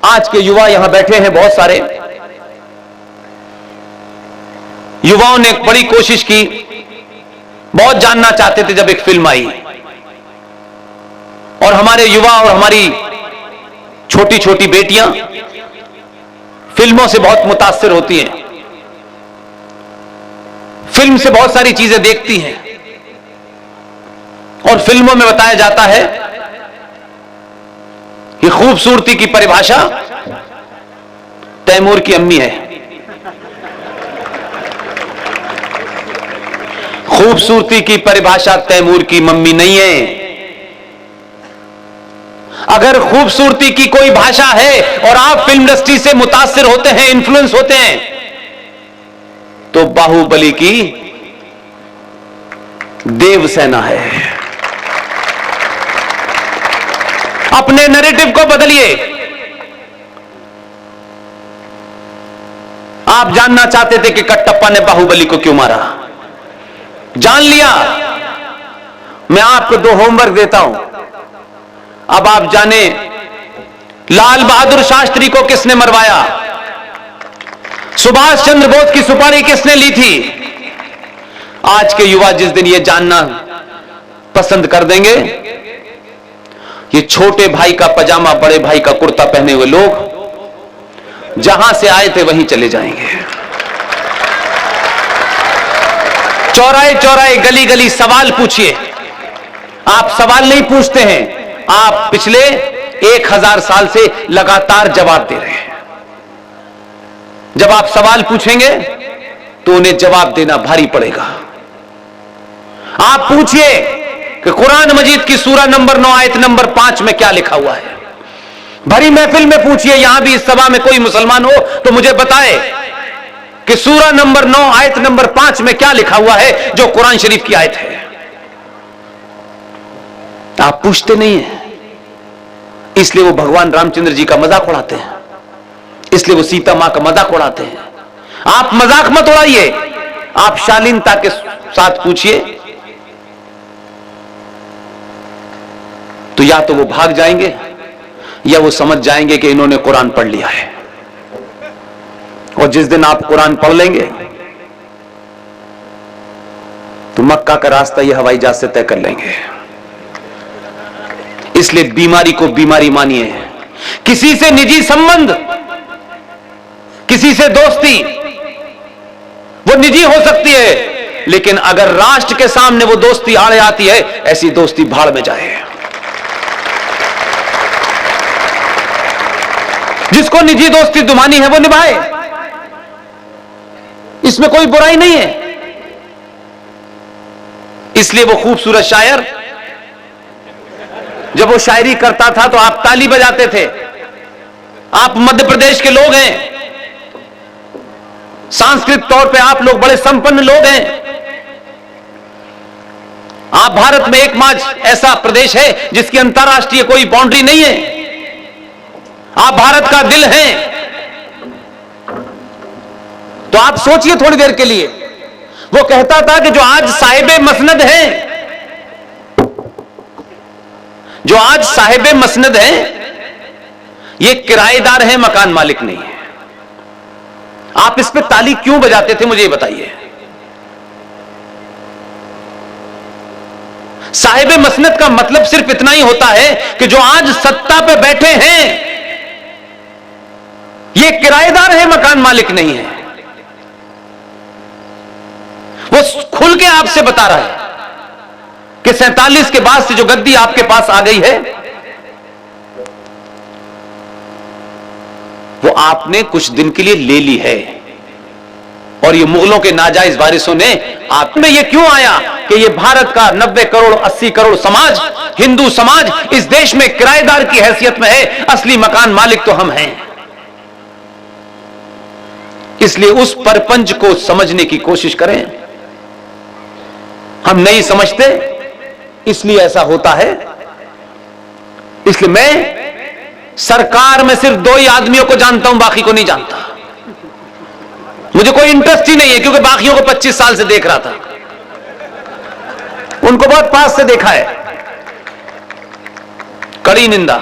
आज के युवा यहां बैठे हैं, बहुत सारे युवाओं ने एक बड़ी कोशिश की, बहुत जानना चाहते थे जब एक फिल्म आई, और हमारे युवा और हमारी छोटी छोटी बेटियां फिल्मों से बहुत मुतासिर होती हैं, फिल्म से बहुत सारी चीजें देखती हैं, और फिल्मों में बताया जाता है कि खूबसूरती की परिभाषा तैमूर की अम्मी है। खूबसूरती की परिभाषा तैमूर की मम्मी नहीं है। अगर खूबसूरती की कोई भाषा है और आप फिल्म इंडस्ट्री से मुतासिर होते हैं, इन्फ्लुएंस होते हैं, तो बाहुबली की देवसेना है। अपने नैरेटिव को बदलिए। आप जानना चाहते थे कि कटप्पा ने बाहुबली को क्यों मारा, जान लिया। मैं आपको 2 होमवर्क देता हूं, अब आप जाने लाल बहादुर शास्त्री को किसने मरवाया, सुभाष चंद्र बोस की सुपारी किसने ली थी। आज के युवा जिस दिन यह जानना पसंद कर देंगे, ये छोटे भाई का पजामा बड़े भाई का कुर्ता पहने हुए लोग जहां से आए थे वहीं चले जाएंगे। चौराहे चौराहे गली गली सवाल पूछिए। आप सवाल नहीं पूछते हैं, आप पिछले 1000 साल से लगातार जवाब दे रहे हैं। जब आप सवाल पूछेंगे तो उन्हें जवाब देना भारी पड़ेगा। आप पूछिए कि कुरान मजीद की सूरा नंबर 9 आयत नंबर 5 में क्या लिखा हुआ है। भरी महफिल में पूछिए, यहां भी इस सभा में कोई मुसलमान हो तो मुझे बताए कि सूरा नंबर 9 आयत नंबर 5 में क्या लिखा हुआ है, जो कुरान शरीफ की आयत है। आप पूछते नहीं हैं, इसलिए वो भगवान रामचंद्र जी का मजाक उड़ाते हैं, इसलिए वो सीता मां का मजाक उड़ाते हैं। आप मजाक मत उड़ाइए, आप शालीनता के साथ पूछिए, तो या तो वो भाग जाएंगे या वो समझ जाएंगे कि इन्होंने कुरान पढ़ लिया है। और जिस दिन आप कुरान पढ़ लेंगे तो मक्का का रास्ता ये हवाई जहाज से तय कर लेंगे। इसलिए बीमारी को बीमारी मानिए। किसी से निजी संबंध, किसी से दोस्ती वो निजी हो सकती है, लेकिन अगर राष्ट्र के सामने वो दोस्ती आड़े आती है, ऐसी दोस्ती भाड़ में जाए। जिसको निजी दोस्ती दुमानी है वो निभाए, इसमें कोई बुराई नहीं है। इसलिए वो खूबसूरत शायर जब वो शायरी करता था तो आप ताली बजाते थे। आप मध्य प्रदेश के लोग हैं, सांस्कृतिक तौर पे आप लोग बड़े संपन्न लोग हैं। आप भारत में एकमात्र ऐसा प्रदेश है जिसकी अंतरराष्ट्रीय कोई बाउंड्री नहीं है। आप भारत का दिल हैं। तो आप सोचिए थोड़ी देर के लिए, वो कहता था कि जो आज साहिबे मसनद हैं, जो आज साहिबे मसनद हैं, ये किराएदार हैं, मकान मालिक नहीं है। आप इस पे ताली क्यों बजाते थे, मुझे बताइए। साहिबे मसनद का मतलब सिर्फ इतना ही होता है कि जो आज सत्ता पे बैठे हैं ये किराएदार हैं, मकान मालिक नहीं है। वो खुल के आपसे बता रहा है कि 47 के बाद से जो गद्दी आपके पास आ गई है, वो आपने कुछ दिन के लिए ले ली है। और ये मुगलों के नाजायज वारिसों ने आप में ये क्यों आया कि ये भारत का 90 करोड़ 80 करोड़ समाज, हिंदू समाज इस देश में किराएदार की हैसियत में है, असली मकान मालिक तो हम हैं। इसलिए उस परपंच को समझने की कोशिश करें। हम नहीं समझते, इसलिए ऐसा होता है। इसलिए मैं सरकार में सिर्फ 2 ही आदमियों को जानता हूं, बाकी को नहीं जानता। मुझे कोई इंटरेस्ट ही नहीं है, क्योंकि बाकियों को 25 साल से देख रहा था, उनको बहुत पास से देखा है। कड़ी निंदा,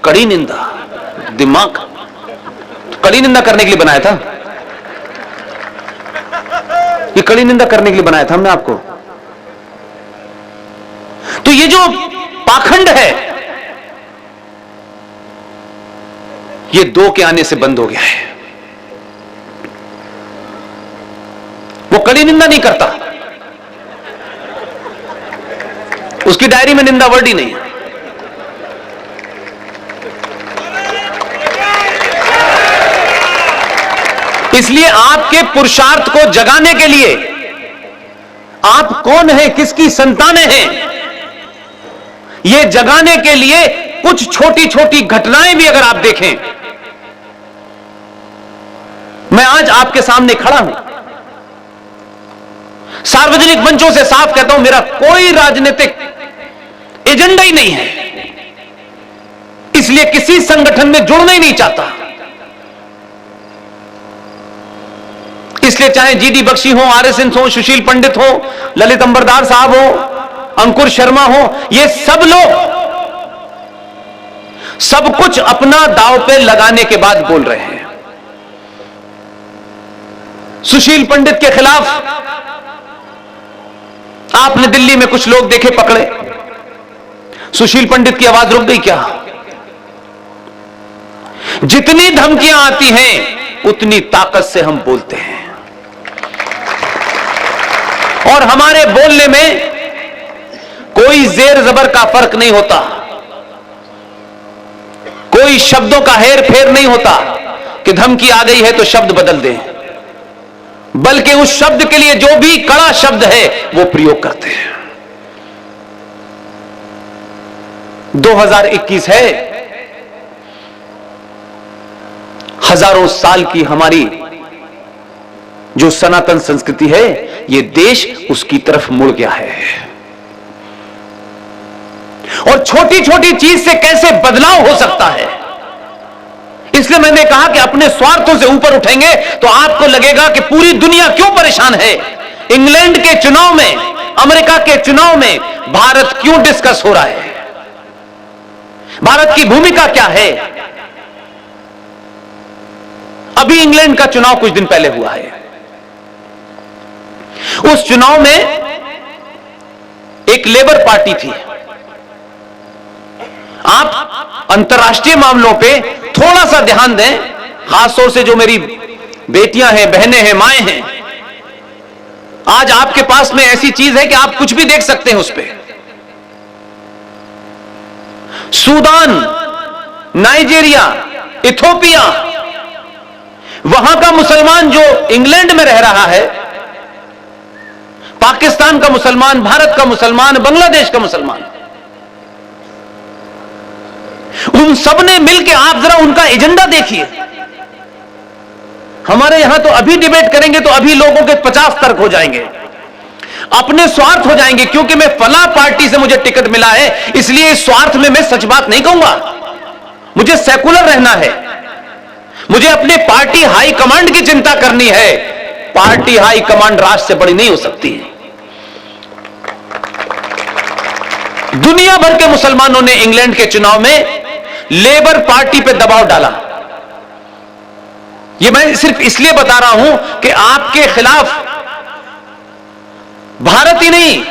कड़ी निंदा, दिमाग कड़ी निंदा करने के लिए बनाया था, ये कड़ी निंदा करने के लिए बनाया था हमने आपको। तो ये जो पाखंड है ये 2 के आने से बंद हो गया है। वो कड़ी निंदा नहीं करता, उसकी डायरी में निंदा वर्ड ही नहीं है। इसलिए आपके पुरुषार्थ को जगाने के लिए, आप कौन हैं, किसकी संतानें हैं, यह जगाने के लिए कुछ छोटी छोटी घटनाएं भी अगर आप देखें। मैं आज आपके सामने खड़ा हूं, सार्वजनिक मंचों से साफ कहता हूं, मेरा कोई राजनीतिक एजेंडा ही नहीं है, इसलिए किसी संगठन में जुड़ना ही नहीं चाहता। इसलिए चाहे जीडी बख्शी हो, आरएसएस हो, सुशील पंडित हो, ललित अंबरदार साहब हो, अंकुर शर्मा हो, ये सब लोग सब कुछ अपना दांव पे लगाने के बाद बोल रहे हैं। सुशील पंडित के खिलाफ आपने दिल्ली में कुछ लोग देखे पकड़े, सुशील पंडित की आवाज रुक गई क्या? जितनी धमकियां आती हैं उतनी ताकत से हम बोलते हैं, और हमारे बोलने में कोई जेर जबर का फर्क नहीं होता, कोई शब्दों का हेर फेर नहीं होता कि धमकी आ गई है तो शब्द बदल दें, बल्कि उस शब्द के लिए जो भी कड़ा शब्द है वो प्रयोग करते हैं। 2021 है, हजारों साल की हमारी जो सनातन संस्कृति है, ये देश उसकी तरफ मुड़ गया है। और छोटी छोटी चीज से कैसे बदलाव हो सकता है, इसलिए मैंने कहा कि अपने स्वार्थों से ऊपर उठेंगे तो आपको लगेगा कि पूरी दुनिया क्यों परेशान है। इंग्लैंड के चुनाव में, अमेरिका के चुनाव में भारत क्यों डिस्कस हो रहा है, भारत की भूमिका क्या है। अभी इंग्लैंड का चुनाव कुछ दिन पहले हुआ है, उस चुनाव में एक लेबर पार्टी थी। आप अंतर्राष्ट्रीय मामलों पे थोड़ा सा ध्यान दें, खासतौर से जो मेरी बेटियां हैं, बहनें हैं, माएं हैं। आज आपके पास में ऐसी चीज है कि आप कुछ भी देख सकते हैं उस पे। सूडान, नाइजीरिया, इथोपिया, वहां का मुसलमान जो इंग्लैंड में रह रहा है, पाकिस्तान का मुसलमान, भारत का मुसलमान, बांग्लादेश का मुसलमान, उन सब ने मिलकर, आप जरा उनका एजेंडा देखिए। हमारे यहां तो अभी डिबेट करेंगे तो अभी लोगों के 50 तर्क हो जाएंगे, अपने स्वार्थ हो जाएंगे, क्योंकि मैं फला पार्टी से मुझे टिकट मिला है, इसलिए इस स्वार्थ में मैं सच बात नहीं कहूंगा। मुझे सेकुलर रहना है, मुझे अपने पार्टी हाई कमांड की चिंता करनी है। पार्टी हाई कमांड राष्ट्र से बड़ी नहीं हो सकती। दुनिया भर के मुसलमानों ने इंग्लैंड के चुनाव में लेबर पार्टी पे दबाव डाला। यह मैं सिर्फ इसलिए बता रहा हूं कि आपके खिलाफ भारत ही नहीं,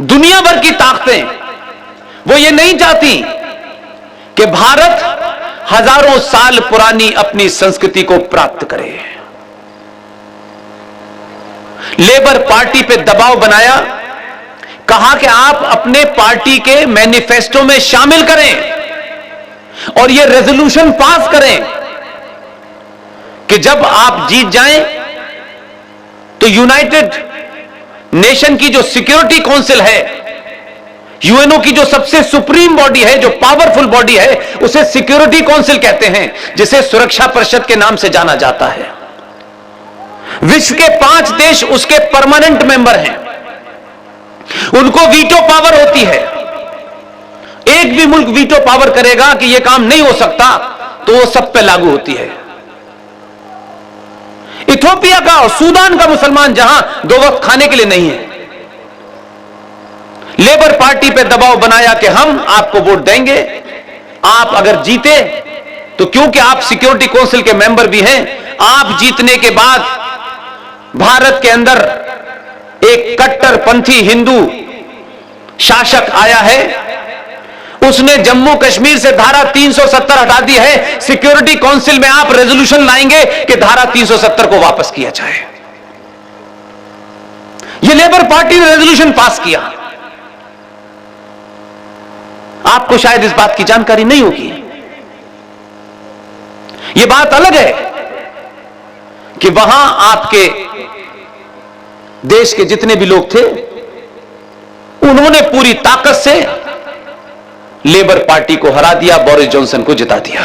दुनिया भर की ताकतें वो ये नहीं चाहती कि भारत हजारों साल पुरानी अपनी संस्कृति को प्राप्त करे। लेबर पार्टी पे दबाव बनाया, कहा कि आप अपने पार्टी के मैनिफेस्टो में शामिल करें और यह रेजोल्यूशन पास करें कि जब आप जीत जाएं तो यूनाइटेड नेशन की जो सिक्योरिटी काउंसिल है, यूएनओ की जो सबसे सुप्रीम बॉडी है, जो पावरफुल बॉडी है, उसे सिक्योरिटी काउंसिल कहते हैं, जिसे सुरक्षा परिषद के नाम से जाना जाता है। विश्व के 5 देश उसके परमानेंट मेंबर हैं, उनको वीटो पावर होती है। एक भी मुल्क वीटो पावर करेगा कि यह काम नहीं हो सकता तो वो सब पे लागू होती है। इथोपिया का और सूडान का मुसलमान जहां 2 वक्त खाने के लिए नहीं है, लेबर पार्टी पे दबाव बनाया कि हम आपको वोट देंगे, आप अगर जीते तो क्योंकि आप सिक्योरिटी काउंसिल के मेंबर भी हैं, आप जीतने के बाद भारत के अंदर एक कट्टरपंथी हिंदू शासक आया है, उसने जम्मू कश्मीर से धारा 370 हटा दी है। सिक्योरिटी काउंसिल में आप रेजोल्यूशन लाएंगे कि धारा 370 को वापस किया जाए। यह लेबर पार्टी ने रेजोल्यूशन पास किया। आपको शायद इस बात की जानकारी नहीं होगी। यह बात अलग है कि वहां आपके देश के जितने भी लोग थे, उन्होंने पूरी ताकत से लेबर पार्टी को हरा दिया, बोरिस जॉनसन को जिता दिया।